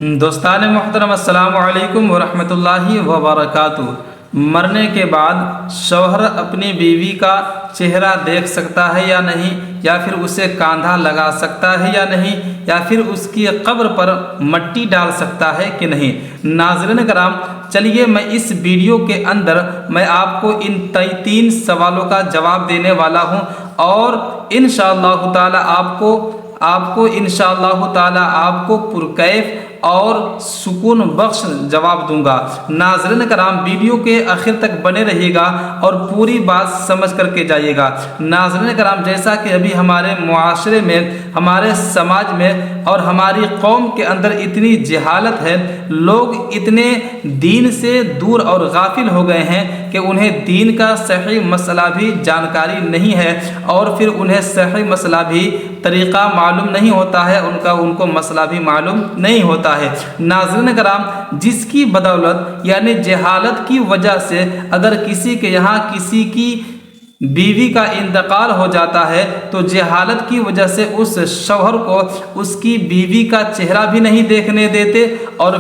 دوستان محترم، السلام علیکم ورحمۃ اللہ وبرکاتہ۔ مرنے کے بعد شوہر اپنی بیوی کا چہرہ دیکھ سکتا ہے یا نہیں، یا پھر اسے کاندھا لگا سکتا ہے یا نہیں، یا پھر اس کی قبر پر مٹی ڈال سکتا ہے کہ نہیں؟ ناظرین کرام، چلیے میں اس ویڈیو کے اندر میں آپ کو ان 3 سوالوں کا جواب دینے والا ہوں، اور انشاءاللہ تعالی آپ کو انشاءاللہ تعالی آپ کو پرکیف اور سکون بخش جواب دوں گا۔ ناظرین کرام، ویڈیو کے آخر تک بنے رہیے گا اور پوری بات سمجھ کر کے جائیے گا۔ ناظرین کرام، جیسا کہ ابھی ہمارے معاشرے میں، ہمارے سماج میں اور ہماری قوم کے اندر اتنی جہالت ہے، لوگ اتنے دین سے دور اور غافل ہو گئے ہیں کہ انہیں دین کا صحیح مسئلہ بھی جانکاری نہیں ہے، اور پھر انہیں صحیح مسئلہ بھی طریقہ معلوم نہیں ہوتا ہے، ان کو مسئلہ بھی معلوم نہیں ہوتا ہے۔ ناظرین کرام، جس کی بدولت یعنی جہالت کی وجہ سے اگر کسی کے یہاں کسی کی بیوی کا انتقال ہو جاتا ہے تو جہالت کی وجہ سے اس شوہر کو اس کی بیوی کا چہرہ بھی نہیں دیکھنے دیتے، اور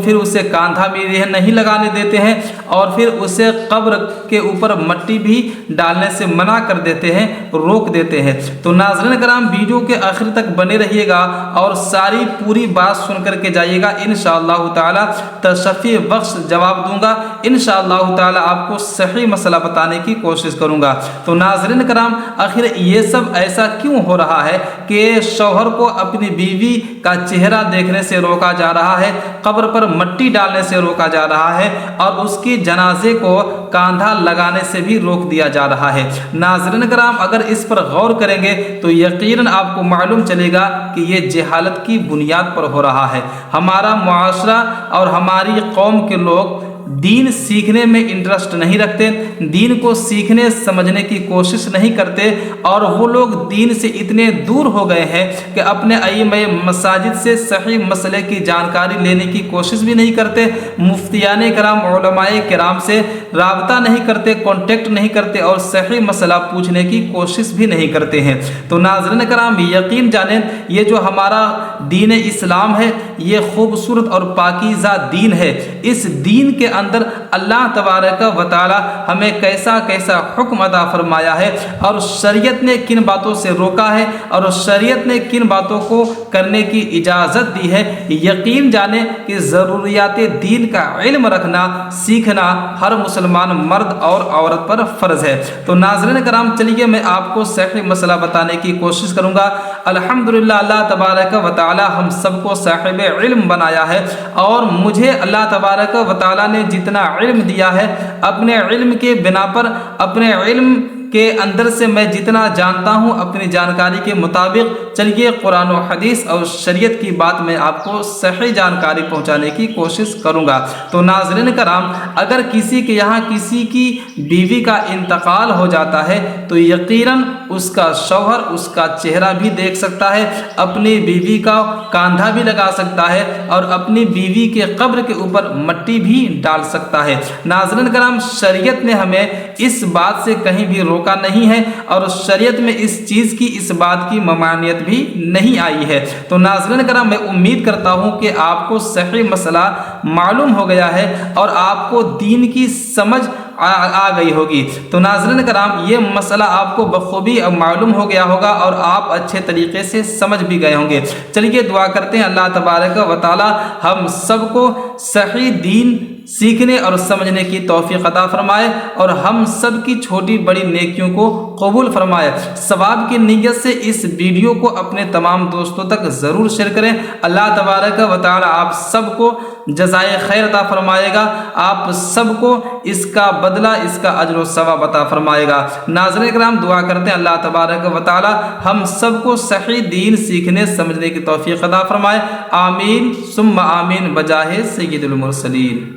پھر اسے کاندھا بھی نہیں لگانے دیتے ہیں، اور پھر اسے قبر کے اوپر مٹی بھی ڈالنے سے منع کر دیتے ہیں، روک دیتے ہیں۔ تو ناظرین کرام، ویڈیو کے آخر تک بنے رہیے گا اور ساری پوری بات سن کر کے جائیے گا۔ انشاءاللہ تعالی تشفی بخش جواب دوں گا، انشاءاللہ تعالی آپ کو صحیح مسئلہ بتانے کی کوشش کروں گا۔ تو ناظرین کرام، آخر یہ سب ایسا کیوں ہو رہا ہے کہ شوہر کو اپنی بیوی کا چہرہ دیکھنے سے روکا جا رہا ہے، قبر پر مٹی ڈالنے سے روکا جا رہا ہے، اور اس کی جنازے کو کاندھا لگانے سے بھی روک دیا جا رہا ہے؟ ناظرین کرام، اگر اس پر غور کریں گے تو یقیناً آپ کو معلوم چلے گا کہ یہ جہالت کی بنیاد پر ہو رہا ہے۔ ہمارا معاشرہ اور ہماری قوم کے لوگ دین سیکھنے میں انٹرسٹ نہیں رکھتے، دین کو سیکھنے سمجھنے کی کوشش نہیں کرتے، اور وہ لوگ دین سے اتنے دور ہو گئے ہیں کہ اپنے ائمہ مساجد سے صحیح مسئلے کی جانکاری لینے کی کوشش بھی نہیں کرتے، مفتیان کرام، علماء کرام سے رابطہ نہیں کرتے، کانٹیکٹ نہیں کرتے، اور صحیح مسئلہ پوچھنے کی کوشش بھی نہیں کرتے ہیں۔ تو ناظرین کرام، یقین جانیں، یہ جو ہمارا دین اسلام ہے، یہ خوبصورت اور پاکیزہ دین ہے۔ اس دین کے اندر اللہ تبارک و تعالی ہمیں کیسا کیسا حکم عطا فرمایا ہے، اور شریعت نے کن باتوں سے روکا ہے، اور شریعت نے کن باتوں کو کرنے کی اجازت دی ہے۔ یقین جانیں کہ ضروریات دین کا علم رکھنا، سیکھنا ہر مسلمان مرد اور عورت پر فرض ہے۔ تو ناظرین کرام، چلیے میں آپ کو صحیح مسئلہ بتانے کی کوشش کروں گا۔ الحمدللہ، اللہ تبارک و تعالی ہم سب کو صاحب علم بنایا ہے، اور مجھے اللہ تبارک و تعالی نے جتنا علم دیا ہے، اپنے علم کے بنا پر، اپنے علم کے اندر سے میں جتنا جانتا ہوں، اپنی جانکاری کے مطابق چلیے قرآن و حدیث اور شریعت کی بات میں آپ کو صحیح جانکاری پہنچانے کی کوشش کروں گا۔ تو ناظرین کرام، اگر کسی کے یہاں کسی کی بیوی کا انتقال ہو جاتا ہے تو یقیناً اس کا شوہر اس کا چہرہ بھی دیکھ سکتا ہے، اپنی بیوی کا کاندھا بھی لگا سکتا ہے، اور اپنی بیوی کے قبر کے اوپر مٹی بھی ڈال سکتا ہے۔ ناظرین کرام، شریعت نے ہمیں اس بات سے کہیں بھی روکا نہیں ہے، اور شریعت میں اس چیز کی، اس بات کی ممانعت بھی نہیں آئی ہے۔ تو ناظرین کرام، میں امید کرتا ہوں کہ آپ کو صحیح مسئلہ معلوم ہو گیا ہے، اور آپ کو دین کی سمجھ آ گئی ہوگی۔ تو ناظرین کرام، یہ مسئلہ آپ کو بخوبی معلوم ہو گیا ہوگا، اور آپ اچھے طریقے سے سمجھ بھی گئے ہوں گے۔ چلیے دعا کرتے ہیں اللہ تبارک و تعالی ہم سب کو صحیح دین سیکھنے اور سمجھنے کی توفیق عطا فرمائے، اور ہم سب کی چھوٹی بڑی نیکیوں کو قبول فرمائے۔ ثواب کی نیت سے اس ویڈیو کو اپنے تمام دوستوں تک ضرور شیئر کریں۔ اللہ تبارک و تعالی آپ سب کو جزائے خیر عطا فرمائے گا، آپ سب کو اس کا بدلہ، اس کا اجر و ثواب عطا فرمائے گا۔ ناظرین کرام، دعا کرتے ہیں اللہ تبارک و تعالی ہم سب کو صحیح دین سیکھنے سمجھنے کی توفیق عطا فرمائے۔ آمین ثم آمین بجاہ سید المرسلین۔